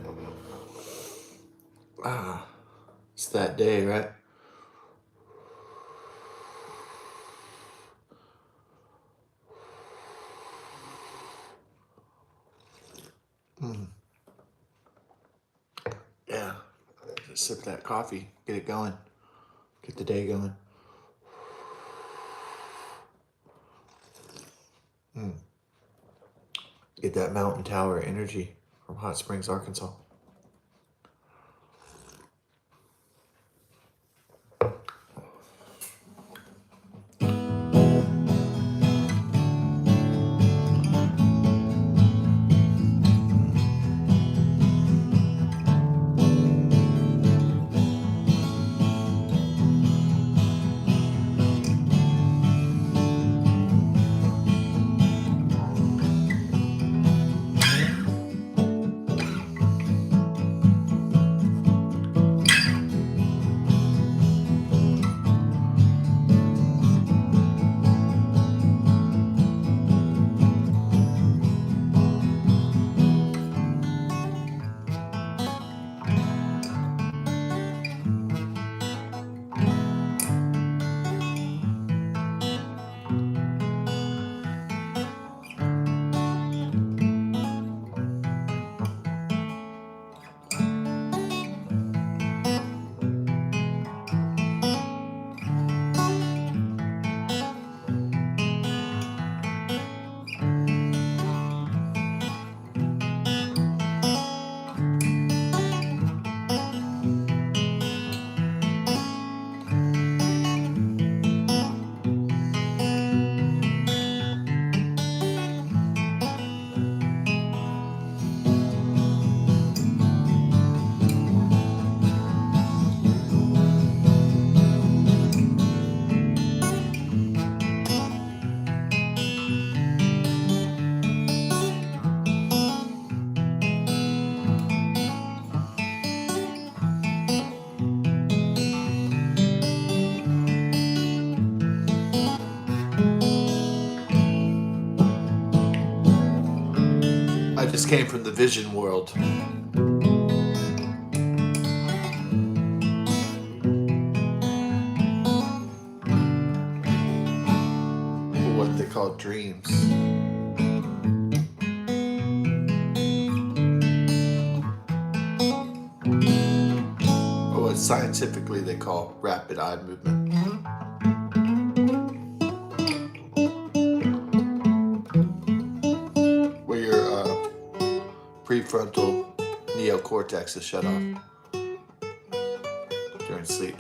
man. Ah, it's that day, right? Yeah. Just sip that coffee. Get it going. Get the day going. Get that mountain tower energy from Hot Springs, Arkansas. I just came from the vision world. What they call dreams. Or what scientifically they call rapid eye movement. Where your prefrontal neocortex is shut off during sleep.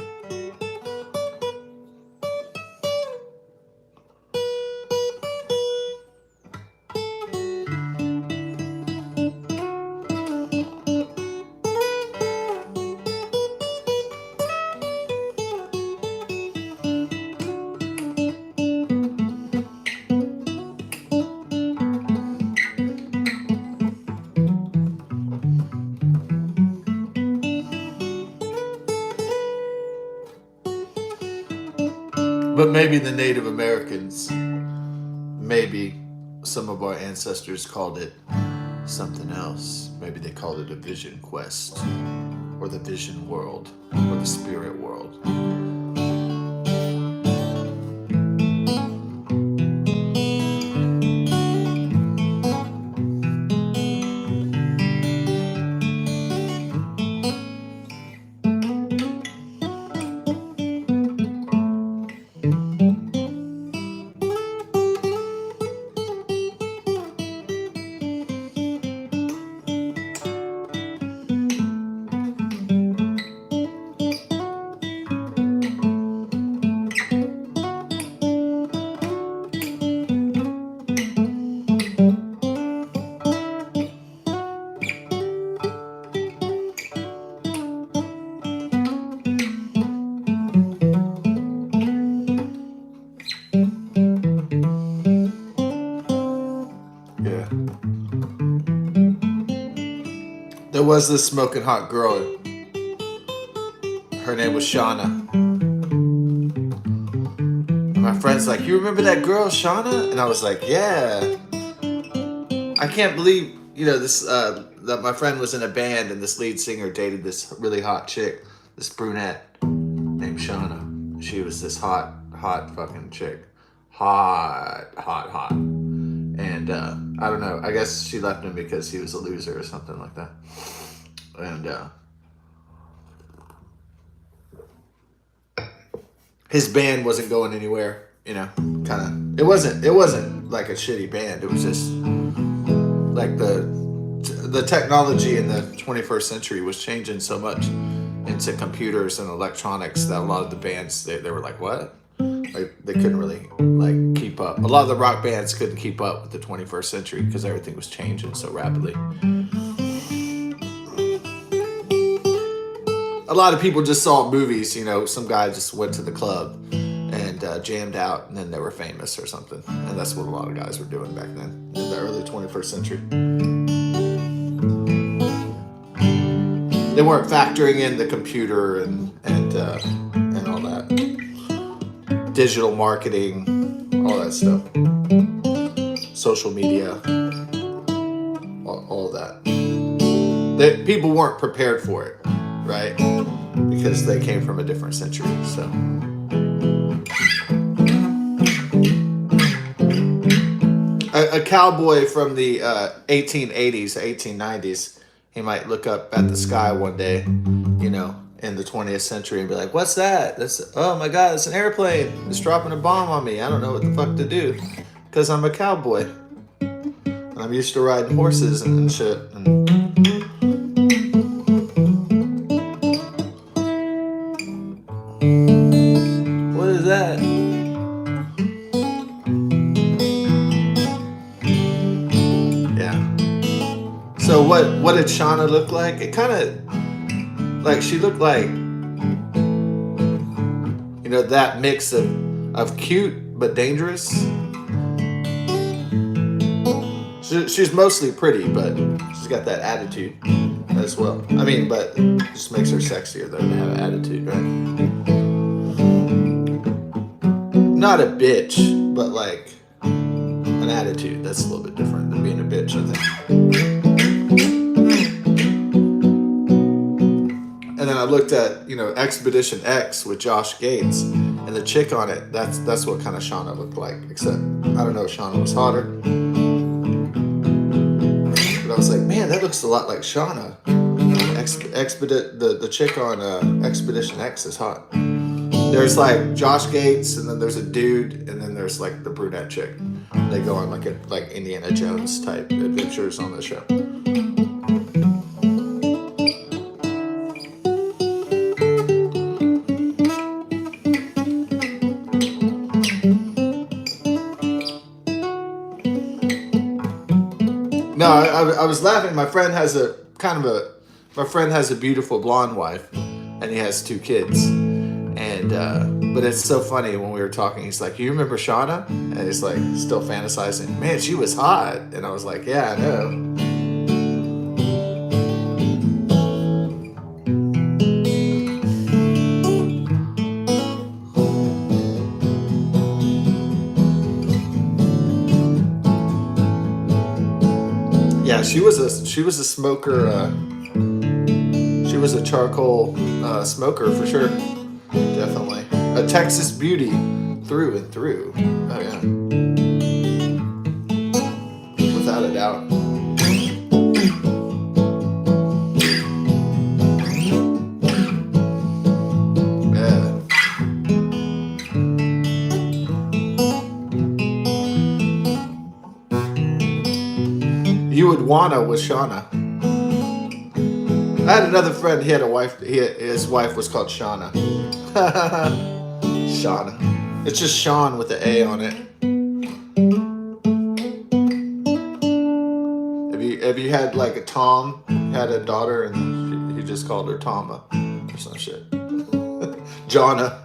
But maybe the Native Americans, maybe some of our ancestors called it something else. Maybe they called it a vision quest, or the vision world, or the spirit world. There was this smoking hot girl. Her name was Shauna. And my friend's like, you remember that girl, Shauna? And I was like, yeah. I can't believe, this that my friend was in a band, and this lead singer dated this really hot chick, this brunette named Shauna. She was this hot fucking chick. Hot. And I don't know. I guess she left him because he was a loser or something like that. And his band wasn't going anywhere, you know, kind of. It wasn't like a shitty band. It was just like the technology in the 21st century was changing so much into computers and electronics that a lot of the bands, they were like, what? Like they couldn't really like keep up. A lot of the rock bands couldn't keep up with the 21st century because everything was changing so rapidly. A lot of people just saw movies, you know, some guy just went to the club and jammed out, and then they were famous or something. And that's what a lot of guys were doing back then in the early 21st century. They weren't factoring in the computer and all that. Digital marketing, all that stuff. Social media, all that. People weren't prepared for it, right? Because they came from a different century, so. A cowboy from the 1880s, 1890s, he might look up at the sky one day, you know, in the 20th century and be like, what's that? Oh my God, it's an airplane. It's dropping a bomb on me. I don't know what the fuck to do because I'm a cowboy. And I'm used to riding horses and shit. And what is that? Yeah. So what did Shauna look like? It kind of, like, she looked like, you know, that mix of cute but dangerous. She's mostly pretty, but she's got that attitude as well. I mean, but it just makes her sexier though to have an attitude, right? Not a bitch, but like an attitude. That's a little bit different than being a bitch, I think. And then I looked at, you know, Expedition X with Josh Gates, and the chick on it, that's what kind of Shauna looked like, except I don't know if Shauna was hotter. But I was like, man, that looks a lot like Shauna. The chick on Expedition X is hot. There's like Josh Gates, and then there's a dude, and then there's like the brunette chick. They go on like Indiana Jones type adventures on the show. No, I was laughing. My friend has a beautiful blonde wife, and he has 2 kids. And but it's so funny when we were talking. He's like, "You remember Shauna?" And he's like, still fantasizing. Man, she was hot. And I was like, "Yeah, I know." Yeah, she was a smoker. She was a charcoal smoker for sure. Definitely a Texas beauty through and through. Oh yeah, without a doubt. Yeah. You would wanna with Shauna. I had another friend. He had a wife. His wife was called Shauna. Shauna. It's just Sean with the A on it. Have you had like a Tom had a daughter and he just called her Tama or some shit? Jonna.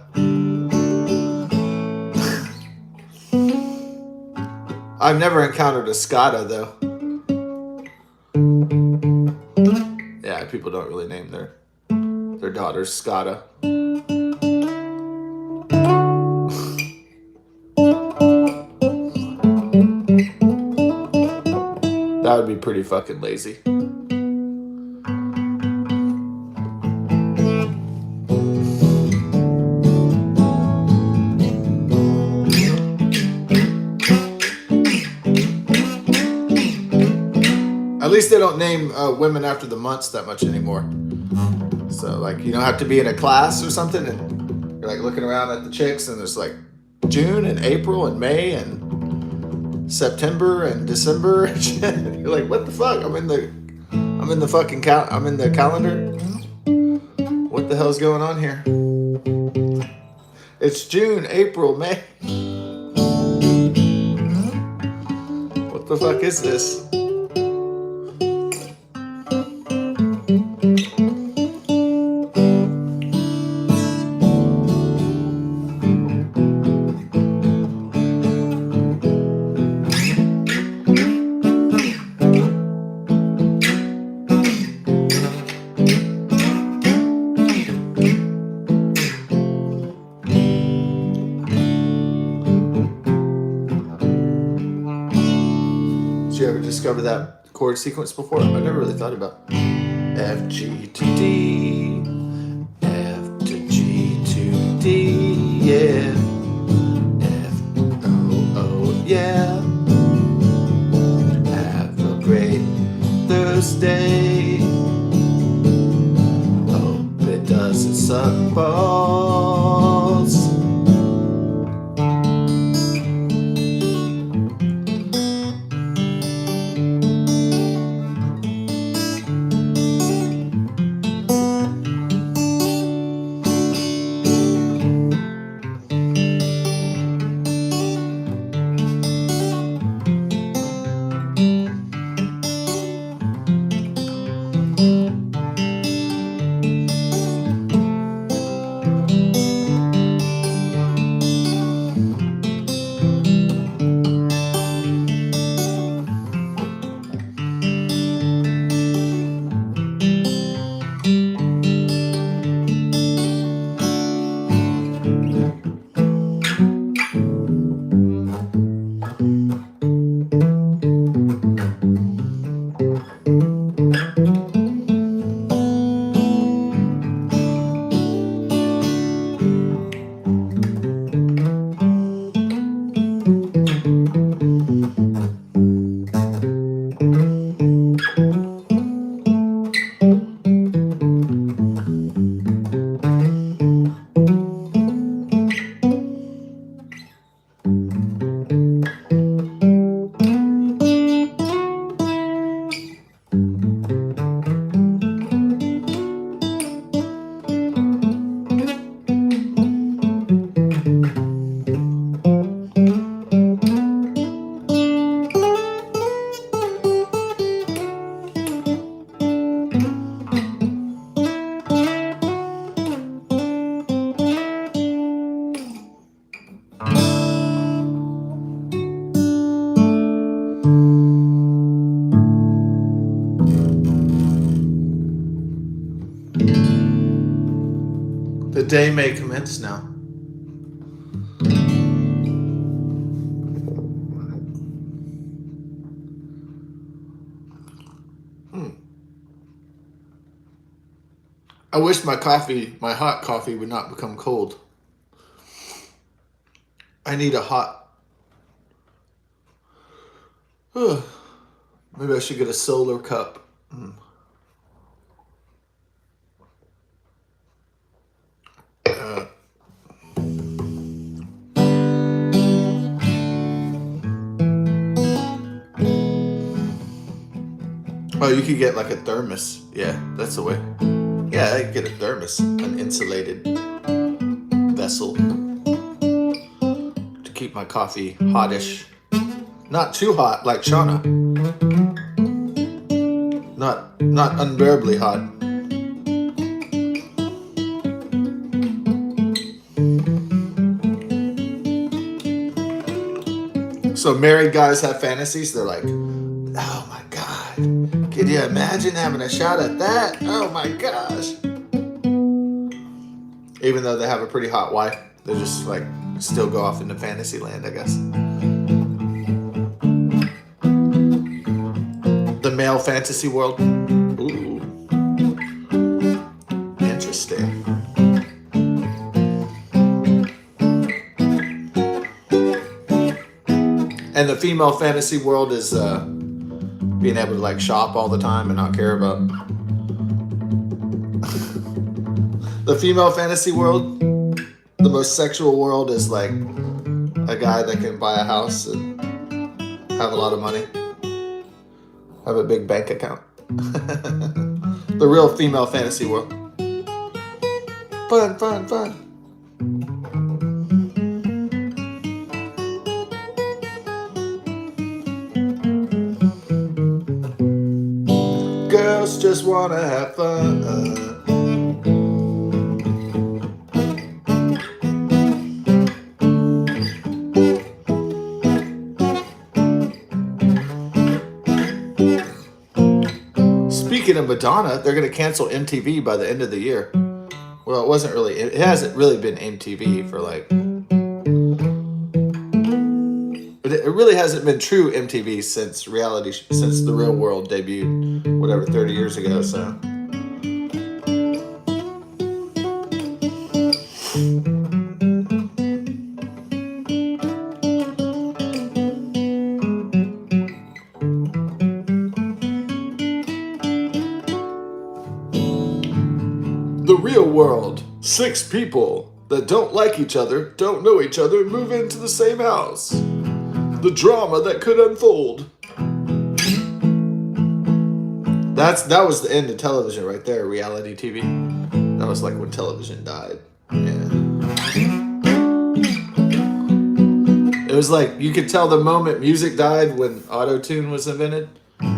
I've never encountered a Scotta though. Yeah, people don't really name their daughters Scotta. That would be pretty fucking lazy. they don't name women after the months that much anymore. So like you don't have to be in a class or something, and you're like looking around at the chicks, and there's like June and April and May and September and December. And you're like, what the fuck? I'm in the fucking I'm in the calendar. What the hell's going on here? It's June, April, May. What the fuck is this? Did you ever discover that chord sequence before? I never really thought about F, G to D, F to G to D, yeah, F, O, O, yeah. Have a great Thursday. Hope it doesn't suck balls. The day may commence now. I wish my hot coffee would not become cold. I need a hot. Maybe I should get a solar cup. Oh, you could get like a thermos. Yeah, that's the way. Yeah, I could get a thermos, an insulated vessel to keep my coffee hottish. Not too hot like Shauna. Not unbearably hot. So married guys have fantasies. They're like, oh my God, can you imagine having a shot at that? Oh my gosh. Even though they have a pretty hot wife, they just like still go off into fantasy land, I guess. The male fantasy world. Ooh. Interesting. And the female fantasy world is being able to like shop all the time and not care about the female fantasy world. The most sexual world is like a guy that can buy a house and have a lot of money, have a big bank account. The real female fantasy world. Fun, fun, fun. Girls just wanna have fun. Speaking of Madonna, they're going to cancel MTV by the end of the year. Well, it hasn't really been MTV for like, but it really hasn't been true MTV since since The Real World debuted, whatever, 30 years ago, so. The Real World. 6 people that don't like each other, don't know each other, move into the same house. The drama that could unfold. That was the end of television right there, reality TV. That was like when television died. Yeah. It was like, you could tell the moment music died when auto-tune was invented,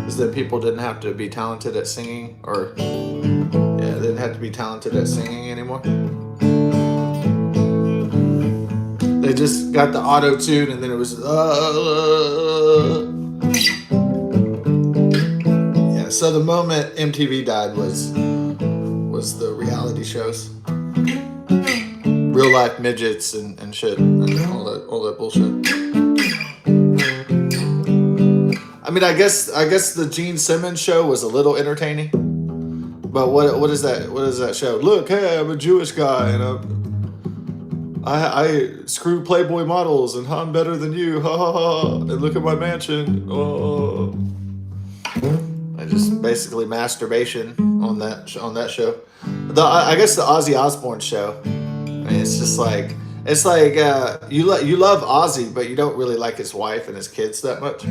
is that people didn't have to be talented at singing, or they didn't have to be talented at singing anymore. They just got the auto-tune and then it was yeah, so the moment MTV died was the reality shows. Real life midgets and shit and all that bullshit. I mean, I guess the Gene Simmons show was a little entertaining. But what is that? What is that show? Look, hey, I'm a Jewish guy, and I screw Playboy models, and I'm better than you, ha ha ha! And look at my mansion. Oh, I just basically masturbation on that show. I guess the Ozzy Osbourne show. I mean, it's just like you love Ozzy, but you don't really like his wife and his kids that much.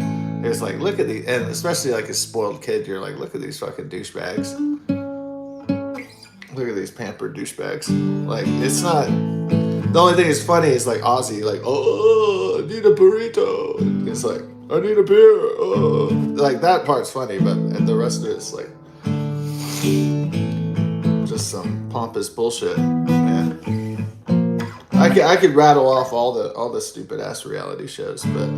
It's like, look at these, and especially like his spoiled kid. You're like, look at these fucking douchebags. Look at these pampered douchebags. Like, it's not. The only thing that's funny is like Ozzy, like, oh, I need a burrito. And it's like, I need a beer. Oh. Like, that part's funny, but and the rest of it's like just some pompous bullshit. Yeah. I could rattle off all the stupid ass reality shows, but.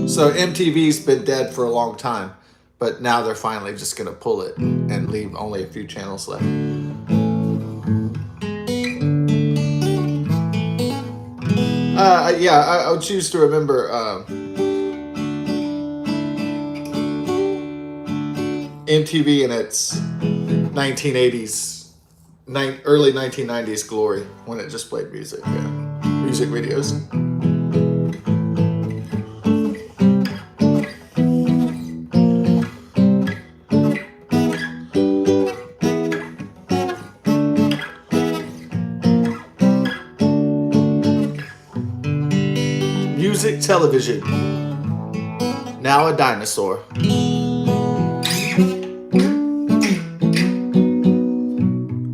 So MTV's been dead for a long time, but now they're finally just going to pull it and leave only a few channels left. I would choose to remember MTV in its 1980s, early 1990s glory, when it just played music, music videos. Music television, now a dinosaur.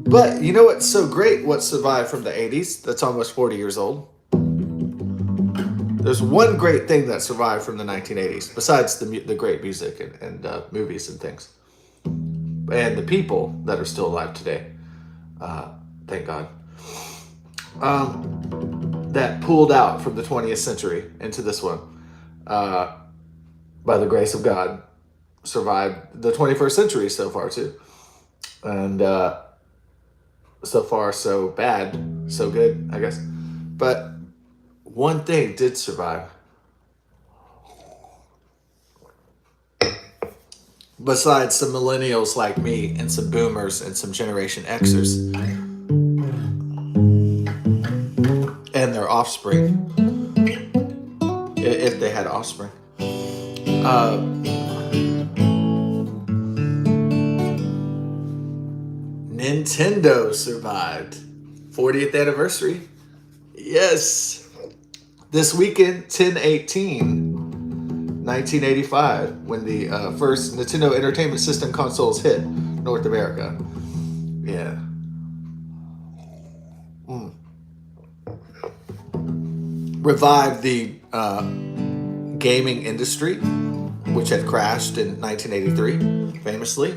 But you know what's so great? What survived from the 80s that's almost 40 years old? There's one great thing that survived from the 1980s, besides the great music and movies and things. And the people that are still alive today. Thank God. That pulled out from the 20th century into this one, by the grace of God, survived the 21st century so far too. And so far so bad, so good, I guess. But one thing did survive. Besides some millennials like me and some boomers and some Generation Xers. offspring, if they had offspring. Nintendo survived 40th anniversary. Yes, this weekend, 10/18/1985, when the first Nintendo Entertainment System consoles hit North America. Yeah. Revived the gaming industry, which had crashed in 1983, famously.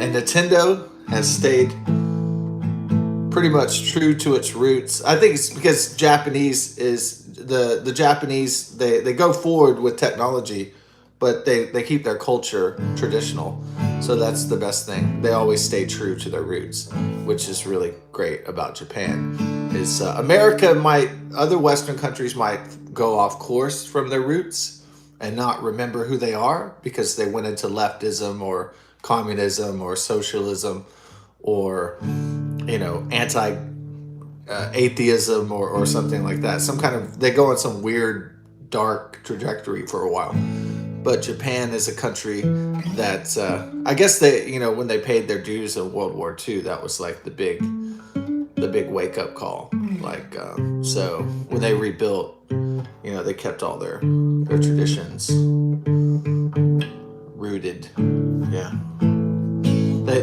And Nintendo has stayed pretty much true to its roots. I think it's because Japanese is the Japanese, they go forward with technology, but they keep their culture traditional. So that's the best thing. They always stay true to their roots, which is really great about Japan. Is America might, other Western countries might go off course from their roots and not remember who they are because they went into leftism or communism or socialism or anti atheism or something like that. Some kind of, they go on some weird dark trajectory for a while. But Japan is a country that I guess they, when they paid their dues in World War II, that was like the big wake up call. Like so when they rebuilt, they kept all their traditions rooted. Yeah.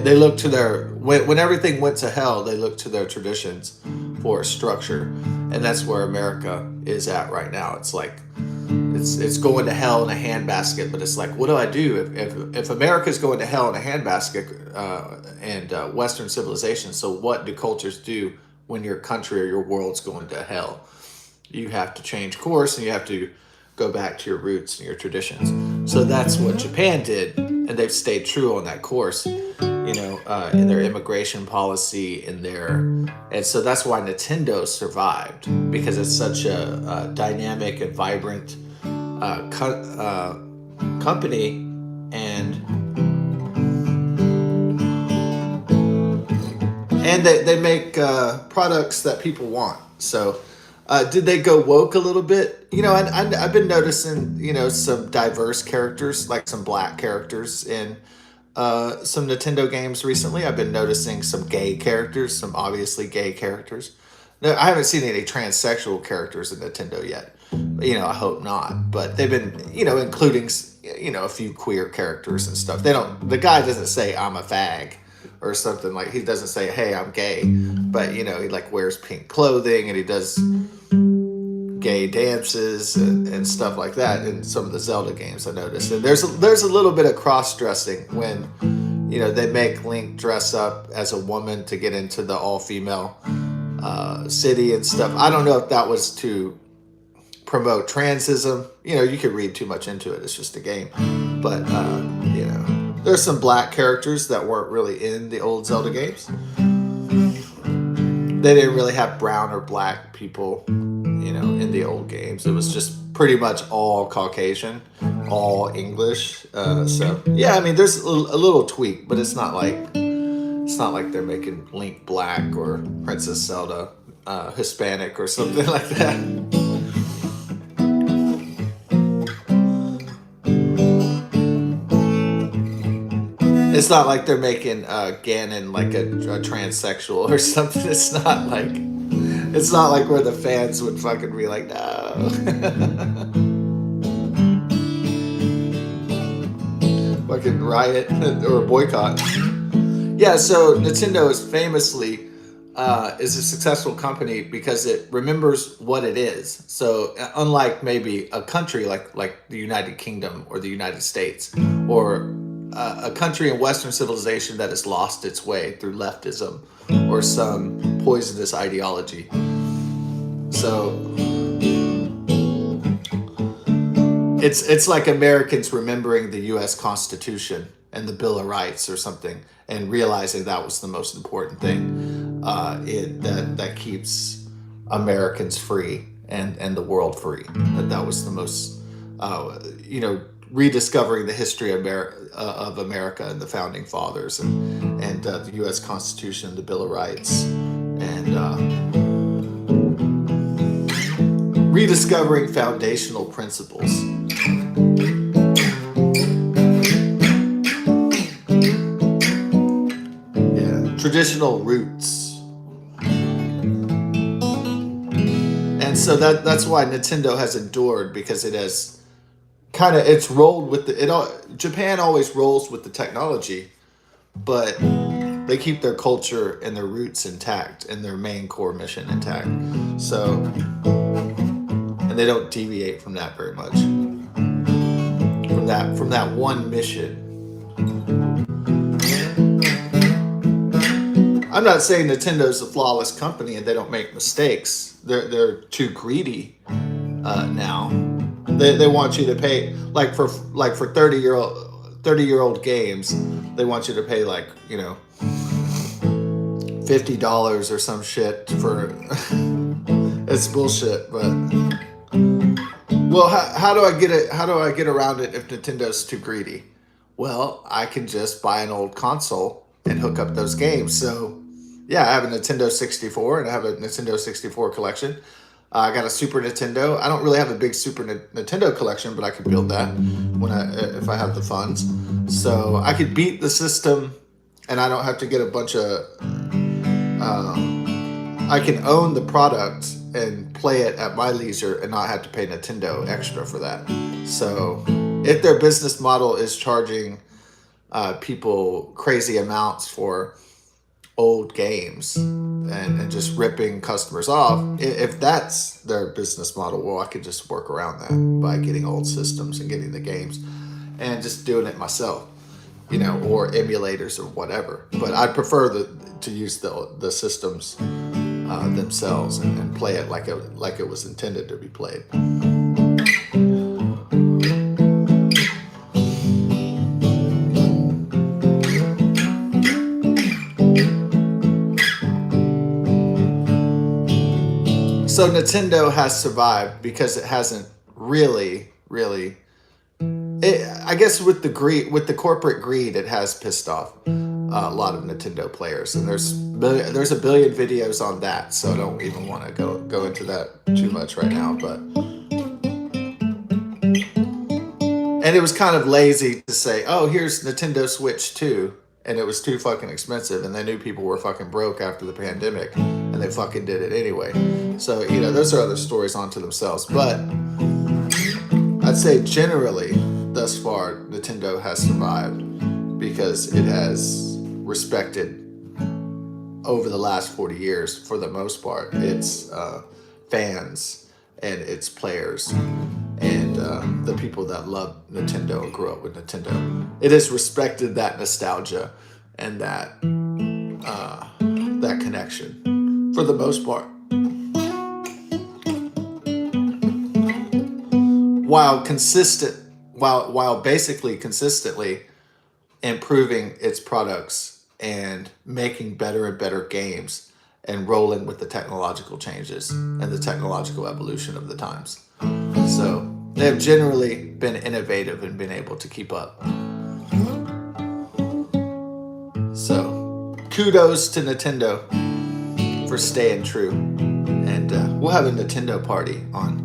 They look to their, when everything went to hell, they looked to their traditions for a structure, and that's where America is at right now. It's like it's going to hell in a handbasket, but it's like, what do I do if America's going to hell in a handbasket and Western civilization? So what do cultures do when your country or your world's going to hell? You have to change course and you have to go back to your roots and your traditions. So that's what Japan did, and they've stayed true on that course, in their immigration policy, and so that's why Nintendo survived, because it's such a dynamic and vibrant company, and they make products that people want. So did they go woke a little bit? I've been noticing, some diverse characters, like some black characters in some Nintendo games recently. I've been noticing some gay characters, some obviously gay characters. No, I haven't seen any transsexual characters in Nintendo yet. I hope not. But they've been, including, a few queer characters and stuff. The guy doesn't say I'm a fag or something. Like, he doesn't say, hey, I'm gay. But, he like wears pink clothing and he does gay dances and stuff like that in some of the Zelda games, I noticed. And there's a little bit of cross-dressing when, they make Link dress up as a woman to get into the all-female city and stuff. I don't know if that was to promote transism. You could read too much into it. It's just a game. But, there's some black characters that weren't really in the old Zelda games. They didn't really have brown or black people, in the old games. It was just pretty much all Caucasian, all English. So yeah, there's a little tweak, but it's not like they're making Link black or Princess Zelda Hispanic or something like that. It's not like they're making Ganon like a transsexual or something. It's not like where the fans would fucking be like, no. Fucking riot or boycott. Yeah, so Nintendo is famously is a successful company because it remembers what it is. So unlike maybe a country like the United Kingdom or the United States, or a country in Western civilization that has lost its way through leftism or some poisonous ideology. So it's like Americans remembering the U.S. Constitution and the Bill of Rights or something, and realizing that was the most important thing that keeps Americans free and the world free. That was the most, rediscovering the history of America and the founding fathers and the U.S. Constitution, the Bill of Rights, and rediscovering foundational principles. Yeah, traditional roots. And so that's why Nintendo has endured, because it has it's rolled with Japan always rolls with the technology, but they keep their culture and their roots intact and their main core mission intact. So, and they don't deviate from that very much. From that one mission. I'm not saying Nintendo's a flawless company and they don't make mistakes. They're too greedy now. They want you to pay like for 30-year-old games. They want you to pay like, you know, $50 or some shit for. It's bullshit, but well, how do I get it? How do I get around it if Nintendo's too greedy? Well, I can just buy an old console and hook up those games. So, yeah, I have a Nintendo 64 and I have a Nintendo 64 collection. I got a Super Nintendo. I don't really have a big Super Nintendo collection, but I could build that if I have the funds. So I could beat the system, and I don't have to get a bunch of. I can own the product and play it at my leisure and not have to pay Nintendo extra for that. So if their business model is charging people crazy amounts for old games and just ripping customers off, if that's their business model, well, I could just work around that by getting old systems and getting the games and just doing it myself, you know, or emulators or whatever. But I'd prefer to use the systems themselves and play it like it was intended to be played. So Nintendo has survived because it hasn't really. I guess with the corporate greed, it has pissed off a lot of Nintendo players, and there's a billion videos on that. So I don't even want to go into that too much right now. But and it was kind of lazy to say, oh, here's Nintendo Switch 2. And it was too fucking expensive, and they knew people were fucking broke after the pandemic, and they fucking did it anyway. So, you know, those are other stories onto themselves. But I'd say generally, thus far, Nintendo has survived because it has respected, over the last 40 years, for the most part, its fans and its players and the people that love Nintendo and grew up with Nintendo. It has respected that nostalgia and that connection for the most part. While basically consistently improving its products and making better and better games and rolling with the technological changes and the technological evolution of the times. So they have generally been innovative and been able to keep up. So kudos to Nintendo for staying true. And we'll have a Nintendo party on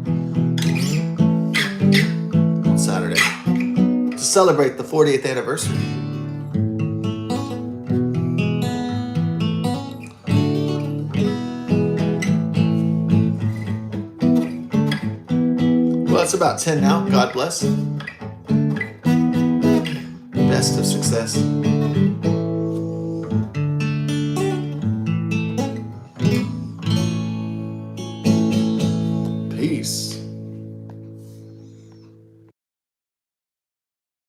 Saturday to celebrate the 40th anniversary. Well, it's about 10 now. God bless. Best of success. Peace.